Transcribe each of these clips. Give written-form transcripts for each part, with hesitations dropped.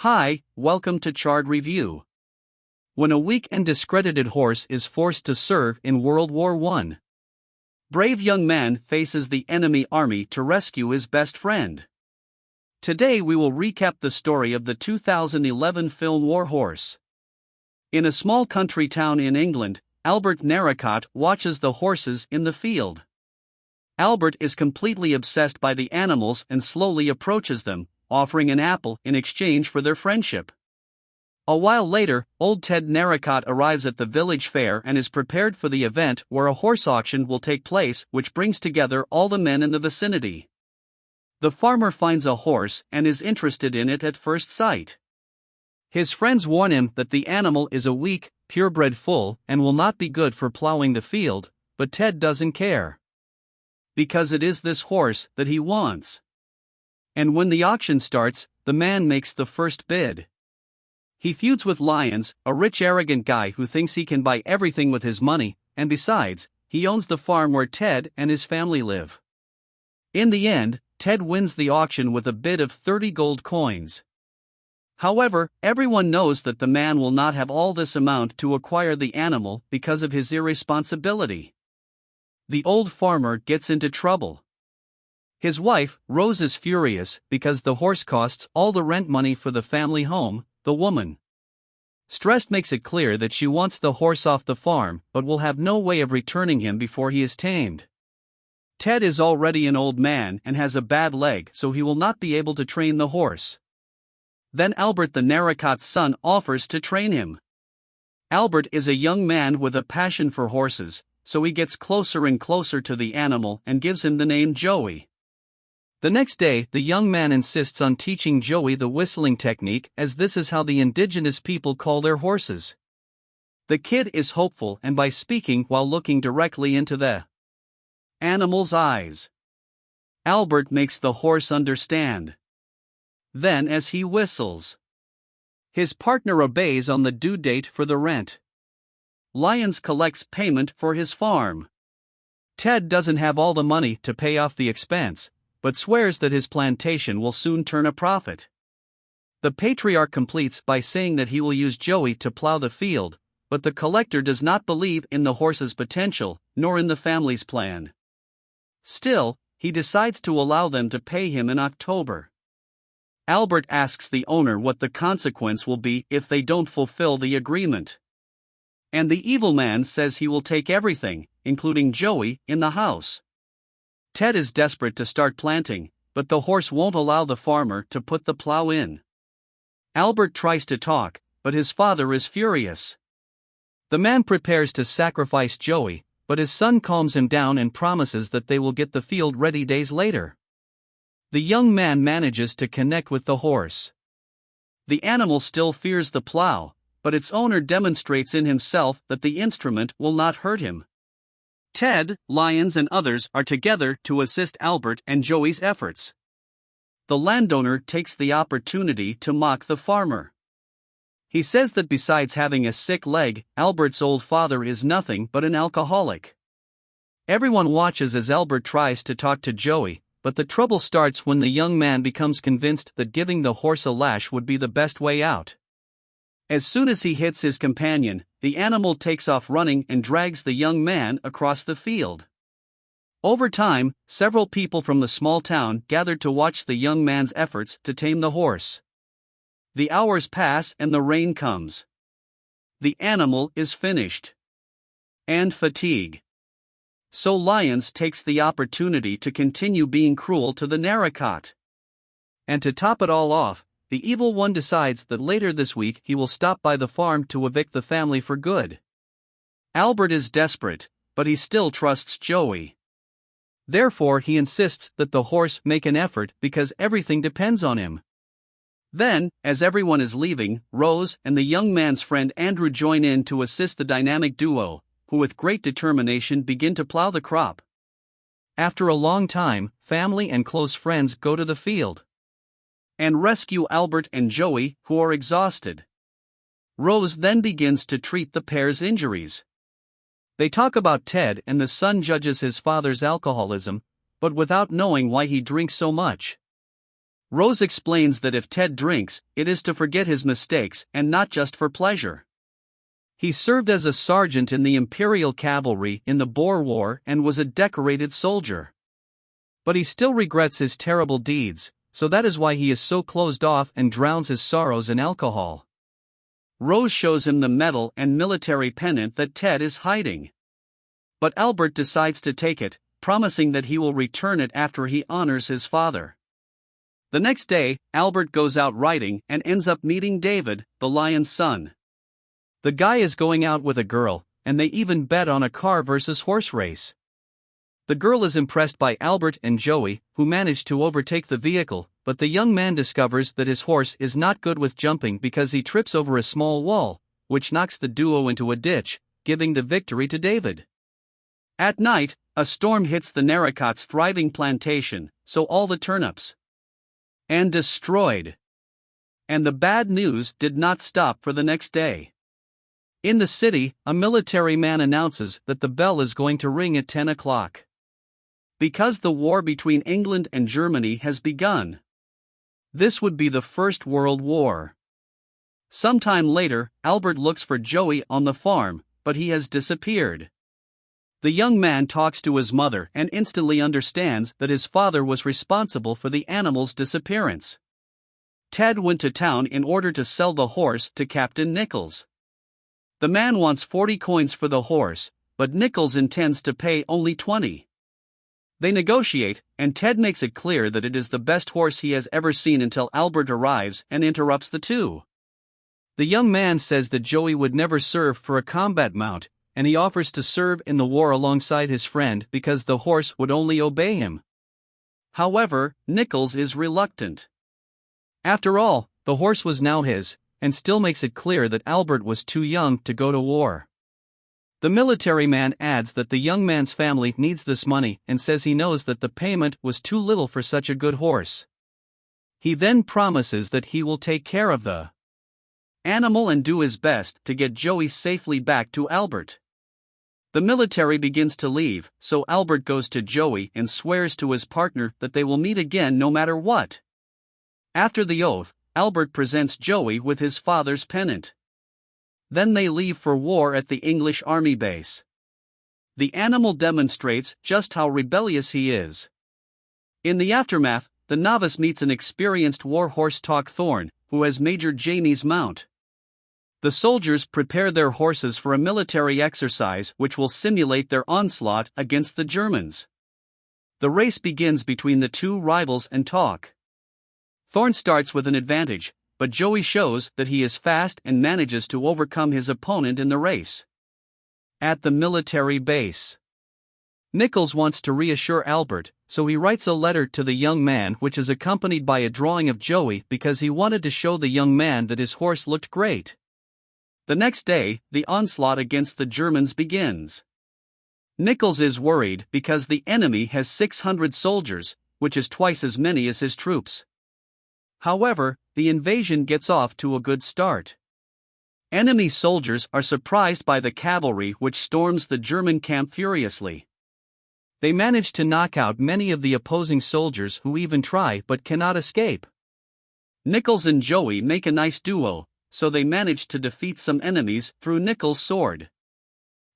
Hi, welcome to Chard Review. When a weak and discredited horse is forced to serve in World War I, brave young man faces the enemy army to rescue his best friend. Today we will recap the story of the 2011 film War Horse. In a small country town in England, Albert Narracott watches the horses in the field. Albert is completely obsessed by the animals and slowly approaches them, offering an apple in exchange for their friendship. A while later, old Ted Narracott arrives at the village fair and is prepared for the event where a horse auction will take place, which brings together all the men in the vicinity. The farmer finds a horse and is interested in it at first sight. His friends warn him that the animal is a weak, purebred foal and will not be good for plowing the field, but Ted doesn't care. Because it is this horse that he wants. And when the auction starts, the man makes the first bid. He feuds with Lyons, a rich arrogant guy who thinks he can buy everything with his money, and besides, he owns the farm where Ted and his family live. In the end, Ted wins the auction with a bid of 30 gold coins. However, everyone knows that the man will not have all this amount to acquire the animal because of his irresponsibility. The old farmer gets into trouble. His wife, Rose, is furious because the horse costs all the rent money for the family home. The woman, stressed, makes it clear that she wants the horse off the farm but will have no way of returning him before he is tamed. Ted is already an old man and has a bad leg, so he will not be able to train the horse. Then Albert, the Narracott's son, offers to train him. Albert is a young man with a passion for horses, so he gets closer and closer to the animal and gives him the name Joey. The next day, the young man insists on teaching Joey the whistling technique, as this is how the indigenous people call their horses. The kid is hopeful, and by speaking while looking directly into the animal's eyes, Albert makes the horse understand. Then, as he whistles, his partner obeys on the due date for the rent. Lyons collects payment for his farm. Ted doesn't have all the money to pay off the expense, but swears that his plantation will soon turn a profit. The patriarch completes by saying that he will use Joey to plow the field, but the collector does not believe in the horse's potential, nor in the family's plan. Still, he decides to allow them to pay him in October. Albert asks the owner what the consequence will be if they don't fulfill the agreement. And the evil man says he will take everything, including Joey, in the house. Ted is desperate to start planting, but the horse won't allow the farmer to put the plow in. Albert tries to talk, but his father is furious. The man prepares to sacrifice Joey, but his son calms him down and promises that they will get the field ready days later. The young man manages to connect with the horse. The animal still fears the plow, but its owner demonstrates in himself that the instrument will not hurt him. Ted, Lyons, and others are together to assist Albert and Joey's efforts. The landowner takes the opportunity to mock the farmer. He says that besides having a sick leg, Albert's old father is nothing but an alcoholic. Everyone watches as Albert tries to talk to Joey, but the trouble starts when the young man becomes convinced that giving the horse a lash would be the best way out. As soon as he hits his companion, the animal takes off running and drags the young man across the field. Over time, several people from the small town gathered to watch the young man's efforts to tame the horse. The hours pass and the rain comes. The animal is finished. And fatigue. So Lyons takes the opportunity to continue being cruel to the Narracott. And to top it all off, the evil one decides that later this week he will stop by the farm to evict the family for good. Albert is desperate, but he still trusts Joey. Therefore, he insists that the horse make an effort because everything depends on him. Then, as everyone is leaving, Rose and the young man's friend Andrew join in to assist the dynamic duo, who with great determination begin to plow the crop. After a long time, family and close friends go to the field and rescue Albert and Joey, who are exhausted. Rose then begins to treat the pair's injuries. They talk about Ted, and the son judges his father's alcoholism, but without knowing why he drinks so much. Rose explains that if Ted drinks, it is to forget his mistakes and not just for pleasure. He served as a sergeant in the Imperial Cavalry in the Boer War and was a decorated soldier. But he still regrets his terrible deeds, so that is why he is so closed off and drowns his sorrows in alcohol. Rose shows him the medal and military pennant that Ted is hiding. But Albert decides to take it, promising that he will return it after he honors his father. The next day, Albert goes out riding and ends up meeting David, the lion's son. The guy is going out with a girl, and they even bet on a car versus horse race. The girl is impressed by Albert and Joey, who manage to overtake the vehicle, but the young man discovers that his horse is not good with jumping because he trips over a small wall, which knocks the duo into a ditch, giving the victory to David. At night, a storm hits the Narracotts' thriving plantation, so all the turnips and destroyed. And the bad news did not stop for the next day. In the city, a military man announces that the bell is going to ring at 10 o'clock. Because the war between England and Germany has begun. This would be the First World War. Sometime later, Albert looks for Joey on the farm, but he has disappeared. The young man talks to his mother and instantly understands that his father was responsible for the animal's disappearance. Ted went to town in order to sell the horse to Captain Nichols. The man wants 40 coins for the horse, but Nichols intends to pay only 20. They negotiate, and Ted makes it clear that it is the best horse he has ever seen until Albert arrives and interrupts the two. The young man says that Joey would never serve for a combat mount, and he offers to serve in the war alongside his friend because the horse would only obey him. However, Nichols is reluctant. After all, the horse was now his, and still makes it clear that Albert was too young to go to war. The military man adds that the young man's family needs this money and says he knows that the payment was too little for such a good horse. He then promises that he will take care of the animal and do his best to get Joey safely back to Albert. The military begins to leave, so Albert goes to Joey and swears to his partner that they will meet again no matter what. After the oath, Albert presents Joey with his father's pennant. Then they leave for war at the English army base. The animal demonstrates just how rebellious he is. In the aftermath, the novice meets an experienced war horse Talk Thorn, who has Major Jamie's mount. The soldiers prepare their horses for a military exercise which will simulate their onslaught against the Germans. The race begins between the two rivals and Talk Thorn starts with an advantage, but Joey shows that he is fast and manages to overcome his opponent in the race. At the military base, Nichols wants to reassure Albert, so he writes a letter to the young man which is accompanied by a drawing of Joey because he wanted to show the young man that his horse looked great. The next day, the onslaught against the Germans begins. Nichols is worried because the enemy has 600 soldiers, which is twice as many as his troops. However, the invasion gets off to a good start. Enemy soldiers are surprised by the cavalry which storms the German camp furiously. They manage to knock out many of the opposing soldiers who even try but cannot escape. Nichols and Joey make a nice duo, so they manage to defeat some enemies through Nichols' sword.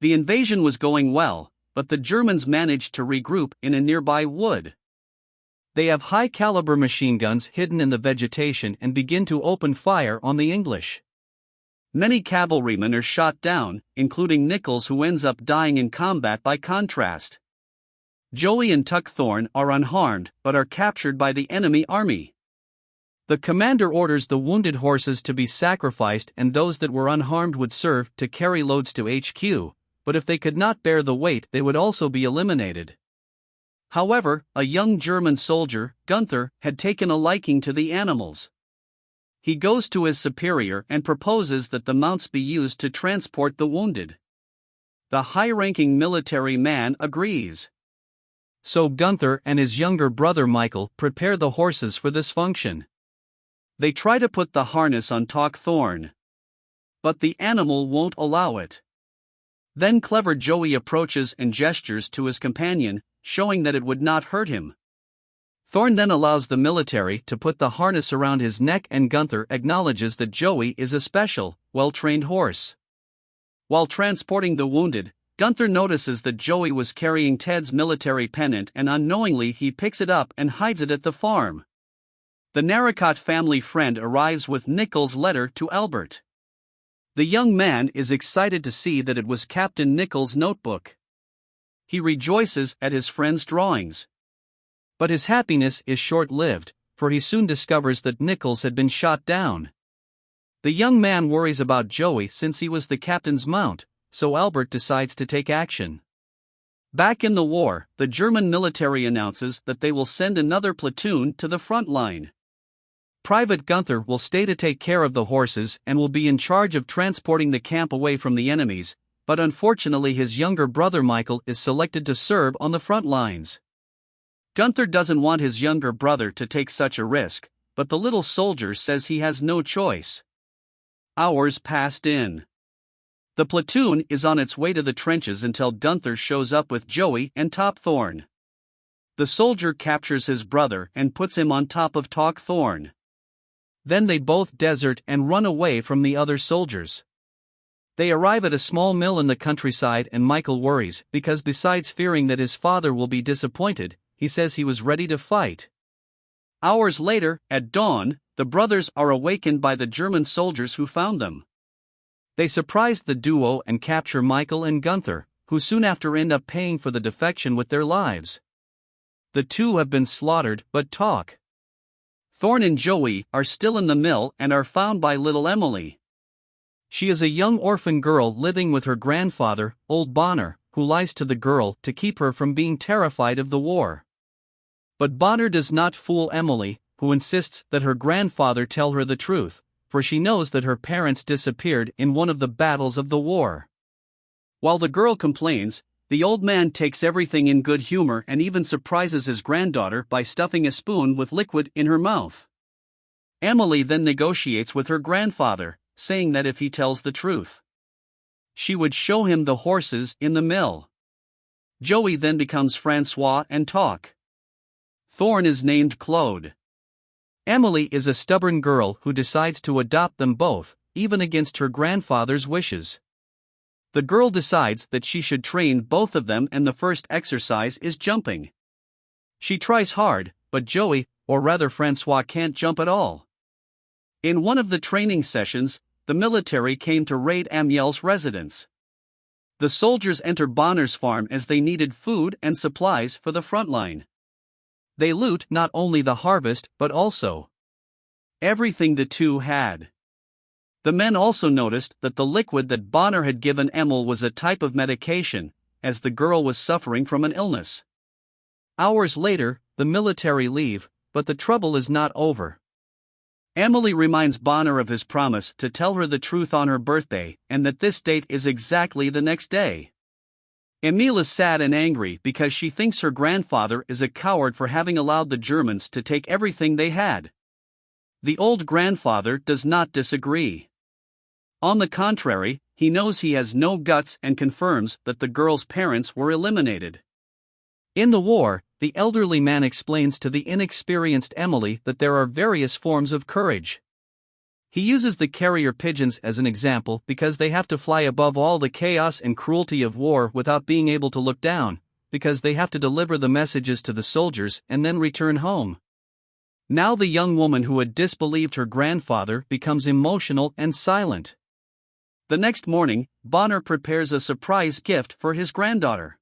The invasion was going well, but the Germans managed to regroup in a nearby wood. They have high-caliber machine guns hidden in the vegetation and begin to open fire on the English. Many cavalrymen are shot down, including Nichols, who ends up dying in combat by contrast. Joey and Tuck Thorn are unharmed but are captured by the enemy army. The commander orders the wounded horses to be sacrificed and those that were unharmed would serve to carry loads to HQ, but if they could not bear the weight they would also be eliminated. However, a young German soldier, Gunther, had taken a liking to the animals. He goes to his superior and proposes that the mounts be used to transport the wounded. The high-ranking military man agrees. So Gunther and his younger brother Michael prepare the horses for this function. They try to put the harness on Talk Thorn, but the animal won't allow it. Then clever Joey approaches and gestures to his companion, showing that it would not hurt him. Thorn then allows the military to put the harness around his neck, and Gunther acknowledges that Joey is a special, well-trained horse. While transporting the wounded, Gunther notices that Joey was carrying Ted's military pennant, and unknowingly he picks it up and hides it at the farm. The Narracott family friend arrives with Nichols' letter to Albert. The young man is excited to see that it was Captain Nichols' notebook. He rejoices at his friend's drawings. But his happiness is short-lived, for he soon discovers that Nichols had been shot down. The young man worries about Joey since he was the captain's mount, so Albert decides to take action. Back in the war, the German military announces that they will send another platoon to the front line. Private Gunther will stay to take care of the horses and will be in charge of transporting the camp away from the enemies, but unfortunately his younger brother Michael is selected to serve on the front lines. Gunther doesn't want his younger brother to take such a risk, but the little soldier says he has no choice. Hours passed in. The platoon is on its way to the trenches until Gunther shows up with Joey and Top Thorn. The soldier captures his brother and puts him on top of Top Thorn. Then they both desert and run away from the other soldiers. They arrive at a small mill in the countryside, and Michael worries because besides fearing that his father will be disappointed, he says he was ready to fight. Hours later, at dawn, the brothers are awakened by the German soldiers who found them. They surprise the duo and capture Michael and Gunther, who soon after end up paying for the defection with their lives. The two have been slaughtered but talk. Thorn and Joey are still in the mill and are found by little Emily. She is a young orphan girl living with her grandfather, old Bonner, who lies to the girl to keep her from being terrified of the war. But Bonner does not fool Emily, who insists that her grandfather tell her the truth, for she knows that her parents disappeared in one of the battles of the war. While the girl complains, the old man takes everything in good humor and even surprises his granddaughter by stuffing a spoon with liquid in her mouth. Emily then negotiates with her grandfather, saying that if he tells the truth, she would show him the horses in the mill. Joey then becomes Francois and talk. Thorn is named Claude. Emily is a stubborn girl who decides to adopt them both, even against her grandfather's wishes. The girl decides that she should train both of them, and the first exercise is jumping. She tries hard, but Joey, or rather Francois, can't jump at all. In one of the training sessions, the military came to raid Amiel's residence. The soldiers enter Bonner's farm as they needed food and supplies for the front line. They loot not only the harvest but also everything the two had. The men also noticed that the liquid that Bonner had given Emil was a type of medication, as the girl was suffering from an illness. Hours later, the military leave, but the trouble is not over. Emily reminds Bonner of his promise to tell her the truth on her birthday, and that this date is exactly the next day. Emile is sad and angry because she thinks her grandfather is a coward for having allowed the Germans to take everything they had. The old grandfather does not disagree. On the contrary, he knows he has no guts and confirms that the girl's parents were eliminated. In the war, the elderly man explains to the inexperienced Emily that there are various forms of courage. He uses the carrier pigeons as an example because they have to fly above all the chaos and cruelty of war without being able to look down, because they have to deliver the messages to the soldiers and then return home. Now the young woman who had disbelieved her grandfather becomes emotional and silent. The next morning, Bonner prepares a surprise gift for his granddaughter.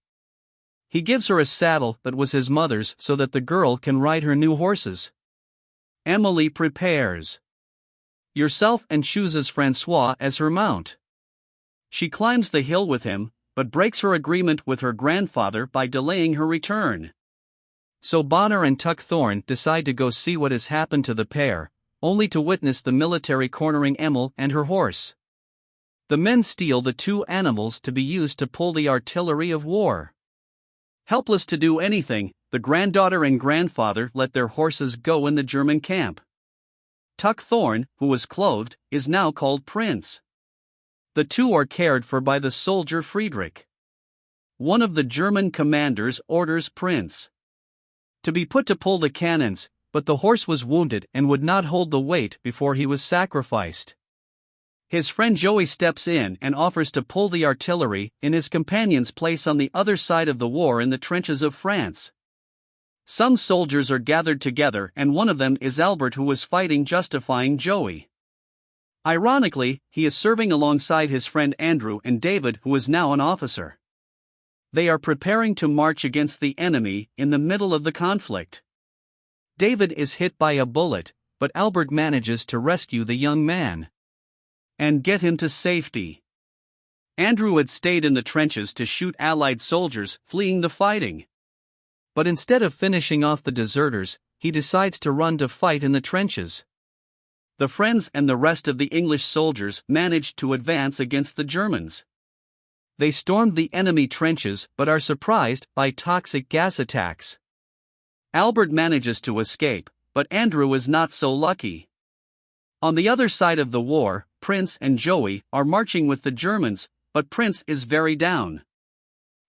He gives her a saddle that was his mother's so that the girl can ride her new horses. Emily prepares herself and chooses Francois as her mount. She climbs the hill with him, but breaks her agreement with her grandfather by delaying her return. So Bonner and Tuck Thorn decide to go see what has happened to the pair, only to witness the military cornering Emil and her horse. The men steal the two animals to be used to pull the artillery of war. Helpless to do anything, the granddaughter and grandfather let their horses go in the German camp. Tuck Thorn, who was clothed, is now called Prince. The two are cared for by the soldier Friedrich. One of the German commanders orders Prince to be put to pull the cannons, but the horse was wounded and would not hold the weight before he was sacrificed. His friend Joey steps in and offers to pull the artillery in his companion's place on the other side of the war in the trenches of France. Some soldiers are gathered together, and one of them is Albert, who was fighting, justifying Joey. Ironically, he is serving alongside his friend Andrew and David, who is now an officer. They are preparing to march against the enemy in the middle of the conflict. David is hit by a bullet, but Albert manages to rescue the young man and get him to safety. Andrew had stayed in the trenches to shoot Allied soldiers fleeing the fighting. But instead of finishing off the deserters, he decides to run to fight in the trenches. The friends and the rest of the English soldiers managed to advance against the Germans. They stormed the enemy trenches but are surprised by toxic gas attacks. Albert manages to escape, but Andrew is not so lucky. On the other side of the war, Prince and Joey are marching with the Germans, but Prince is very down.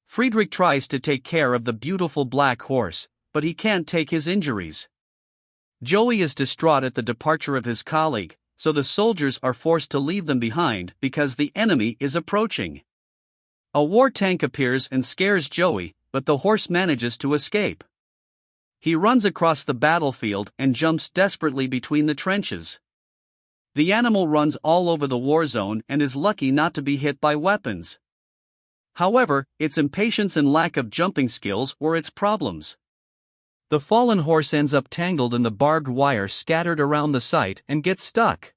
Friedrich tries to take care of the beautiful black horse, but he can't take his injuries. Joey is distraught at the departure of his colleague, so the soldiers are forced to leave them behind because the enemy is approaching. A war tank appears and scares Joey, but the horse manages to escape. He runs across the battlefield and jumps desperately between the trenches. The animal runs all over the war zone and is lucky not to be hit by weapons. However, its impatience and lack of jumping skills were its problems. The fallen horse ends up tangled in the barbed wire scattered around the site and gets stuck.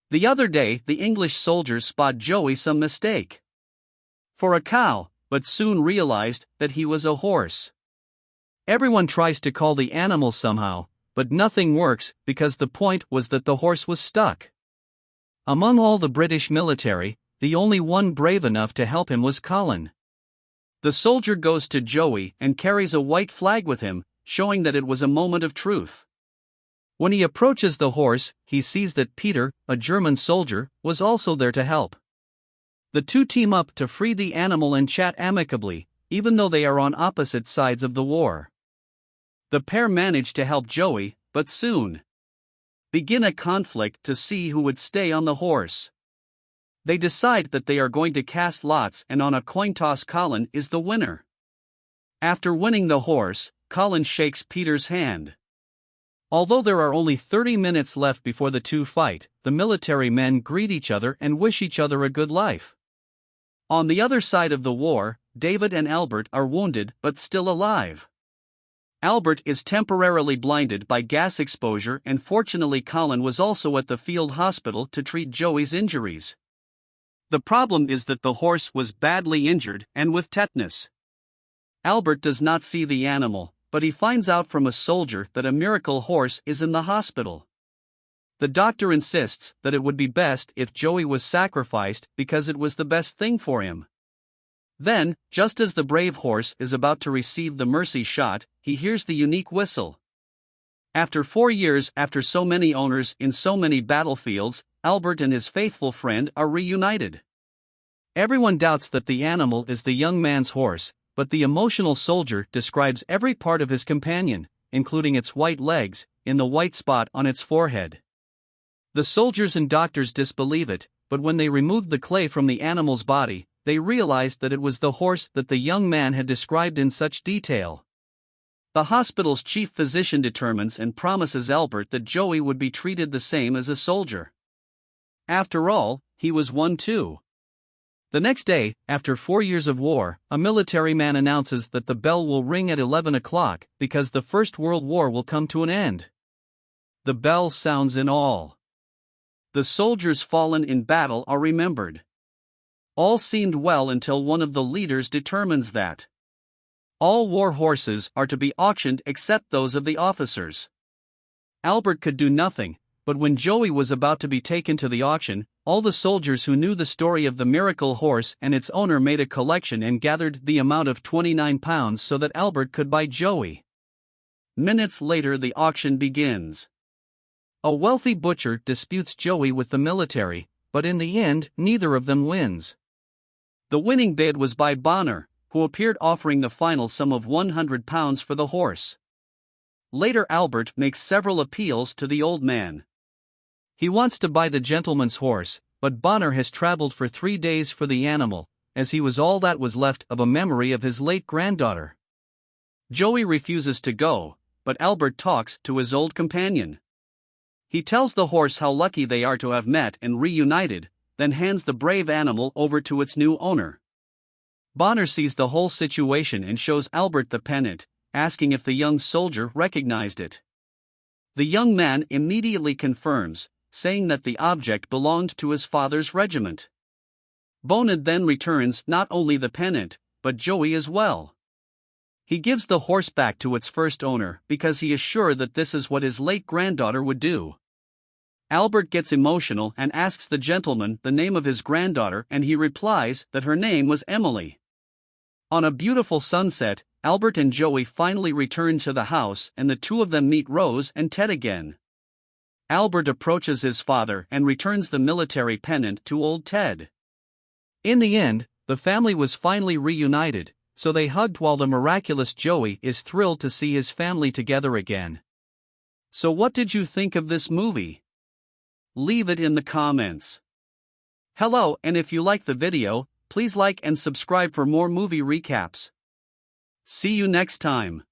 The other day, the English soldiers spot Joey some mistake for a cow, but soon realized that he was a horse. Everyone tries to call the animal somehow, but nothing works because the point was that the horse was stuck. Among all the British military, the only one brave enough to help him was Colin. The soldier goes to Joey and carries a white flag with him, showing that it was a moment of truth. When he approaches the horse, he sees that Peter, a German soldier, was also there to help. The two team up to free the animal and chat amicably, even though they are on opposite sides of the war. The pair manage to help Joey, but soon begin a conflict to see who would stay on the horse. They decide that they are going to cast lots, and on a coin toss Colin is the winner. After winning the horse, Colin shakes Peter's hand. Although there are only 30 minutes left before the two fight, the military men greet each other and wish each other a good life. On the other side of the war, David and Albert are wounded but still alive. Albert is temporarily blinded by gas exposure, and fortunately Colin was also at the field hospital to treat Joey's injuries. The problem is that the horse was badly injured and with tetanus. Albert does not see the animal, but he finds out from a soldier that a miracle horse is in the hospital. The doctor insists that it would be best if Joey was sacrificed because it was the best thing for him. Then, just as the brave horse is about to receive the mercy shot, he hears the unique whistle. After 4 years, after so many owners in so many battlefields, Albert and his faithful friend are reunited. Everyone doubts that the animal is the young man's horse, but the emotional soldier describes every part of his companion, including its white legs, in the white spot on its forehead. The soldiers and doctors disbelieve it, but when they removed the clay from the animal's body, they realized that it was the horse that the young man had described in such detail. The hospital's chief physician determines and promises Albert that Joey would be treated the same as a soldier. After all, he was one too. The next day, after 4 years of war, a military man announces that the bell will ring at 11 o'clock because the First World War will come to an end. The bell sounds in all. The soldiers fallen in battle are remembered. All seemed well until one of the leaders determines that all war horses are to be auctioned except those of the officers. Albert could do nothing, but when Joey was about to be taken to the auction, all the soldiers who knew the story of the miracle horse and its owner made a collection and gathered the amount of £29 so that Albert could buy Joey. Minutes later the auction begins. A wealthy butcher disputes Joey with the military, but in the end neither of them wins. The winning bid was by Bonner, who appeared offering the final sum of £100 for the horse. Later, Albert makes several appeals to the old man. He wants to buy the gentleman's horse, but Bonner has traveled for 3 days for the animal, as he was all that was left of a memory of his late granddaughter. Joey refuses to go, but Albert talks to his old companion. He tells the horse how lucky they are to have met and reunited, then hands the brave animal over to its new owner. Bonner sees the whole situation and shows Albert the pennant, asking if the young soldier recognized it. The young man immediately confirms, saying that the object belonged to his father's regiment. Bonnet then returns not only the pennant, but Joey as well. He gives the horse back to its first owner because he is sure that this is what his late granddaughter would do. Albert gets emotional and asks the gentleman the name of his granddaughter, and he replies that her name was Emily. On a beautiful sunset, Albert and Joey finally return to the house and the two of them meet Rose and Ted again. Albert approaches his father and returns the military pennant to old Ted. In the end, the family was finally reunited, so they hugged while the miraculous Joey is thrilled to see his family together again. So what did you think of this movie? Leave it in the comments. Hello, and if you like the video, please like and subscribe for more movie recaps. See you next time.